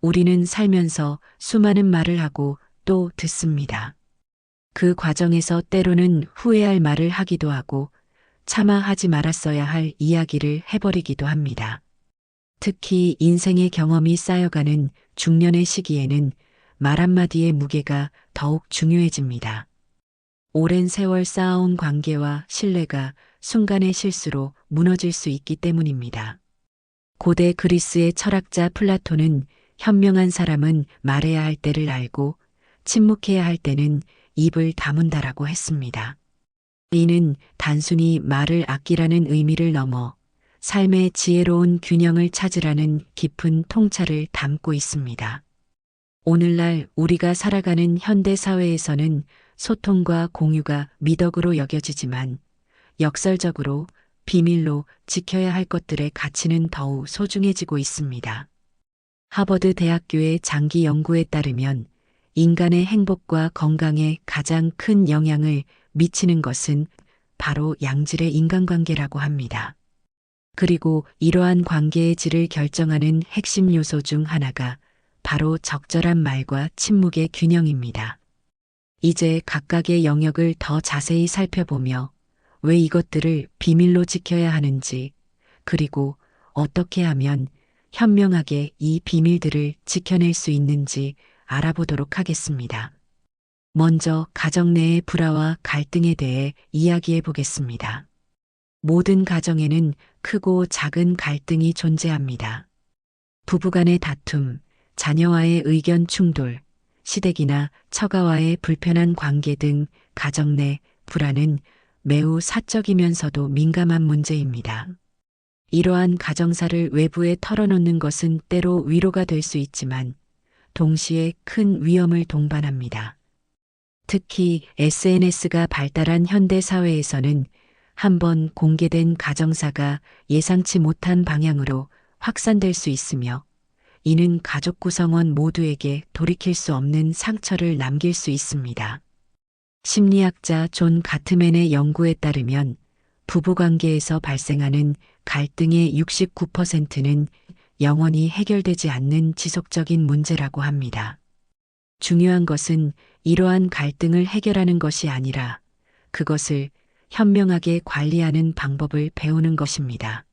우리는 살면서 수많은 말을 하고 또 듣습니다. 그 과정에서 때로는 후회할 말을 하기도 하고 차마 하지 말았어야 할 이야기를 해버리기도 합니다. 특히 인생의 경험이 쌓여가는 중년의 시기에는 말 한마디의 무게가 더욱 중요해집니다. 오랜 세월 쌓아온 관계와 신뢰가 순간의 실수로 무너질 수 있기 때문입니다. 고대 그리스의 철학자 플라톤은 현명한 사람은 말해야 할 때를 알고 침묵해야 할 때는 입을 다문다라고 했습니다. 이는 단순히 말을 아끼라는 의미를 넘어 삶의 지혜로운 균형을 찾으라는 깊은 통찰을 담고 있습니다. 오늘날 우리가 살아가는 현대 사회에서는 소통과 공유가 미덕으로 여겨지지만 역설적으로 비밀로 지켜야 할 것들의 가치는 더욱 소중해지고 있습니다. 하버드 대학교의 장기 연구에 따르면 인간의 행복과 건강에 가장 큰 영향을 미치는 것은 바로 양질의 인간관계라고 합니다. 그리고 이러한 관계의 질을 결정하는 핵심 요소 중 하나가 바로 적절한 말과 침묵의 균형입니다. 이제 각각의 영역을 더 자세히 살펴보며 왜 이것들을 비밀로 지켜야 하는지, 그리고 어떻게 하면 현명하게 이 비밀들을 지켜낼 수 있는지 알아보도록 하겠습니다. 먼저 가정 내의 불화와 갈등에 대해 이야기해 보겠습니다. 모든 가정에는 크고 작은 갈등이 존재합니다. 부부간의 다툼, 자녀와의 의견 충돌, 시댁이나 처가와의 불편한 관계 등 가정 내 불화는 매우 사적이면서도 민감한 문제입니다. 이러한 가정사를 외부에 털어놓는 것은 때로 위로가 될 수 있지만 동시에 큰 위험을 동반합니다. 특히 SNS가 발달한 현대 사회에서는 한번 공개된 가정사가 예상치 못한 방향으로 확산될 수 있으며 이는 가족 구성원 모두에게 돌이킬 수 없는 상처를 남길 수 있습니다. 심리학자 존 가트맨의 연구에 따르면 부부관계에서 발생하는 갈등의 69%는 영원히 해결되지 않는 지속적인 문제라고 합니다. 중요한 것은 이러한 갈등을 해결하는 것이 아니라 그것을 현명하게 관리하는 방법을 배우는 것입니다.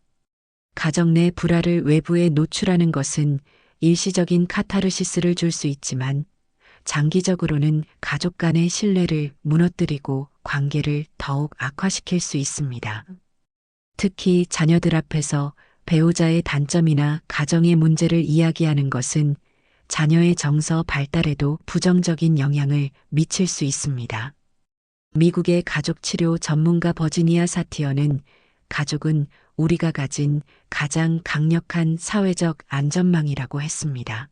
가정 내 불화를 외부에 노출하는 것은 일시적인 카타르시스를 줄 수 있지만 장기적으로는 가족 간의 신뢰를 무너뜨리고 관계를 더욱 악화시킬 수 있습니다. 특히 자녀들 앞에서 배우자의 단점이나 가정의 문제를 이야기하는 것은 자녀의 정서 발달에도 부정적인 영향을 미칠 수 있습니다. 미국의 가족치료 전문가 버지니아 사티어는 가족은 우리가 가진 가장 강력한 사회적 안전망이라고 했습니다.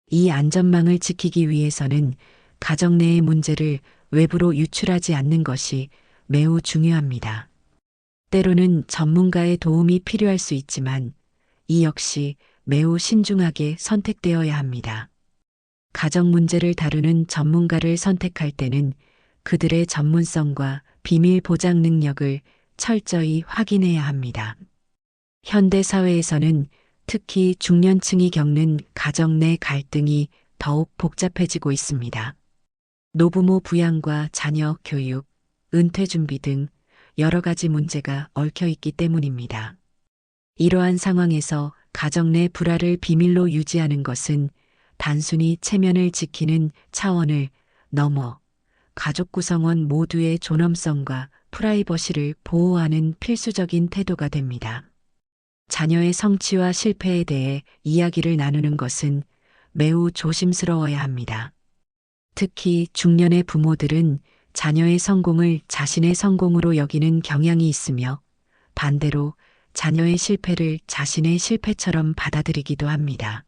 이 안전망을 지키기 위해서는 가정 내의 문제를 외부로 유출하지 않는 것이 매우 중요합니다. 때로는 전문가의 도움이 필요할 수 있지만 이 역시 매우 신중하게 선택되어야 합니다. 가정 문제를 다루는 전문가를 선택할 때는 그들의 전문성과 비밀 보장 능력을 철저히 확인해야 합니다. 현대 사회에서는 특히 중년층이 겪는 가정 내 갈등이 더욱 복잡해지고 있습니다. 노부모 부양과 자녀 교육, 은퇴 준비 등 여러 가지 문제가 얽혀 있기 때문입니다. 이러한 상황에서 가정 내 불화를 비밀로 유지하는 것은 단순히 체면을 지키는 차원을 넘어 가족 구성원 모두의 존엄성과 프라이버시를 보호하는 필수적인 태도가 됩니다. 자녀의 성취와 실패에 대해 이야기를 나누는 것은 매우 조심스러워야 합니다. 특히 중년의 부모들은 자녀의 성공을 자신의 성공으로 여기는 경향이 있으며 반대로 자녀의 실패를 자신의 실패처럼 받아들이기도 합니다.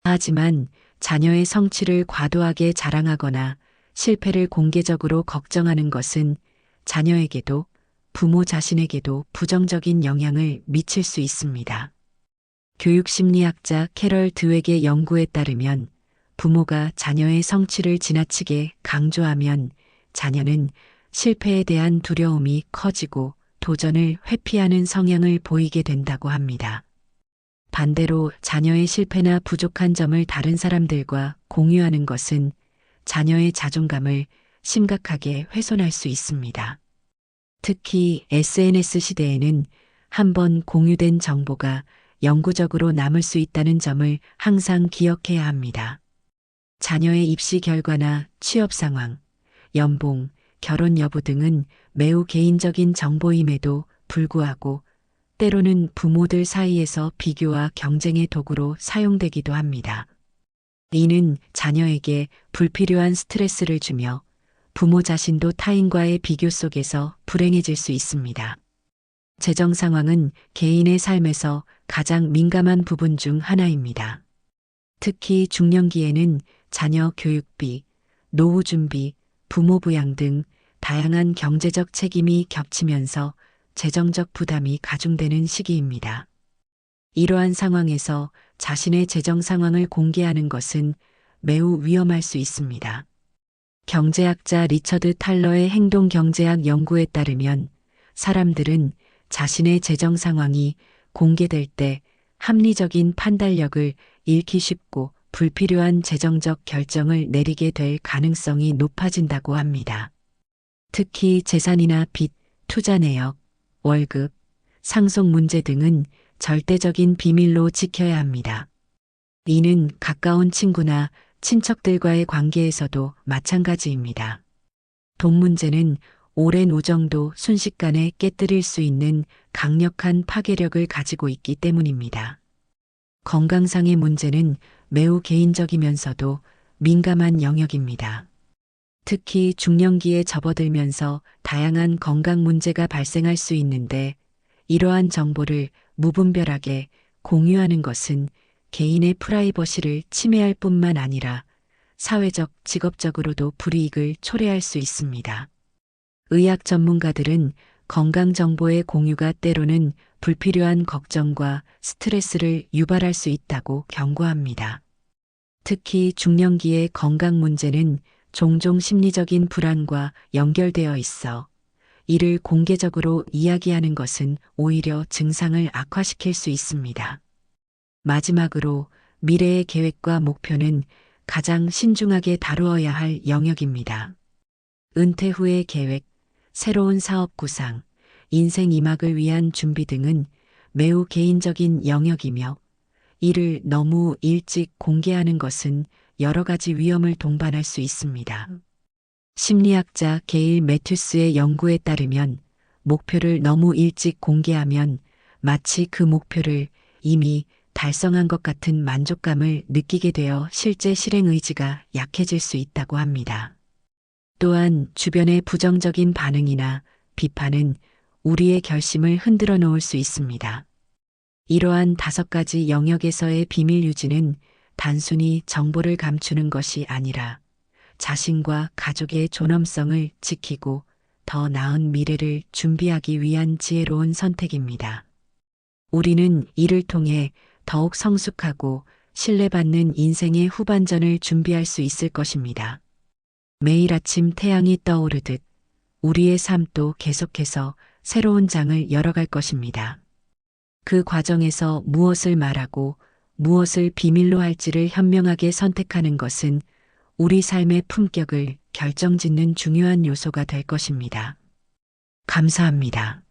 하지만 자녀의 성취를 과도하게 자랑하거나 실패를 공개적으로 걱정하는 것은 자녀에게도 부모 자신에게도 부정적인 영향을 미칠 수 있습니다. 교육심리학자 캐럴 드웩의 연구에 따르면 부모가 자녀의 성취를 지나치게 강조하면 자녀는 실패에 대한 두려움이 커지고 도전을 회피하는 성향을 보이게 된다고 합니다. 반대로 자녀의 실패나 부족한 점을 다른 사람들과 공유하는 것은 자녀의 자존감을 심각하게 훼손할 수 있습니다. 특히 SNS 시대에는 한번 공유된 정보가 영구적으로 남을 수 있다는 점을 항상 기억해야 합니다. 자녀의 입시 결과나 취업 상황, 연봉, 결혼 여부 등은 매우 개인적인 정보임에도 불구하고 때로는 부모들 사이에서 비교와 경쟁의 도구로 사용되기도 합니다. 이는 자녀에게 불필요한 스트레스를 주며 부모 자신도 타인과의 비교 속에서 불행해질 수 있습니다. 재정 상황은 개인의 삶에서 가장 민감한 부분 중 하나입니다. 특히 중년기에는 자녀 교육비, 노후 준비, 부모 부양 등 다양한 경제적 책임이 겹치면서 재정적 부담이 가중되는 시기입니다. 이러한 상황에서 자신의 재정 상황을 공개하는 것은 매우 위험할 수 있습니다. 경제학자 리처드 탈러의 행동 경제학 연구에 따르면 사람들은 자신의 재정 상황이 공개될 때 합리적인 판단력을 잃기 쉽고 불필요한 재정적 결정을 내리게 될 가능성이 높아진다고 합니다. 특히 재산이나 빚, 투자 내역, 월급, 상속 문제 등은 절대적인 비밀로 지켜야 합니다. 이는 가까운 친구나 친척들과의 관계에서도 마찬가지입니다. 돈 문제는 오랜 우정도 순식간에 깨뜨릴 수 있는 강력한 파괴력을 가지고 있기 때문입니다. 건강상의 문제는 매우 개인적이면서도 민감한 영역입니다. 특히 중년기에 접어들면서 다양한 건강 문제가 발생할 수 있는데 이러한 정보를 무분별하게 공유하는 것은 개인의 프라이버시를 침해할 뿐만 아니라 사회적, 직업적으로도 불이익을 초래할 수 있습니다. 의학 전문가들은 건강 정보의 공유가 때로는 불필요한 걱정과 스트레스를 유발할 수 있다고 경고합니다. 특히 중년기의 건강 문제는 종종 심리적인 불안과 연결되어 있어 이를 공개적으로 이야기하는 것은 오히려 증상을 악화시킬 수 있습니다. 마지막으로 미래의 계획과 목표는 가장 신중하게 다루어야 할 영역입니다. 은퇴 후의 계획, 새로운 사업 구상, 인생 이막을 위한 준비 등은 매우 개인적인 영역이며 이를 너무 일찍 공개하는 것은 여러 가지 위험을 동반할 수 있습니다. 심리학자 게일 매튜스의 연구에 따르면 목표를 너무 일찍 공개하면 마치 그 목표를 이미 달성한 것 같은 만족감을 느끼게 되어 실제 실행 의지가 약해질 수 있다고 합니다. 또한 주변의 부정적인 반응이나 비판은 우리의 결심을 흔들어 놓을 수 있습니다. 이러한 5가지 영역에서의 비밀 유지는 단순히 정보를 감추는 것이 아니라 자신과 가족의 존엄성을 지키고 더 나은 미래를 준비하기 위한 지혜로운 선택입니다. 우리는 이를 통해 더욱 성숙하고 신뢰받는 인생의 후반전을 준비할 수 있을 것입니다. 매일 아침 태양이 떠오르듯 우리의 삶도 계속해서 새로운 장을 열어갈 것입니다. 그 과정에서 무엇을 말하고 무엇을 비밀로 할지를 현명하게 선택하는 것은 우리 삶의 품격을 결정짓는 중요한 요소가 될 것입니다. 감사합니다.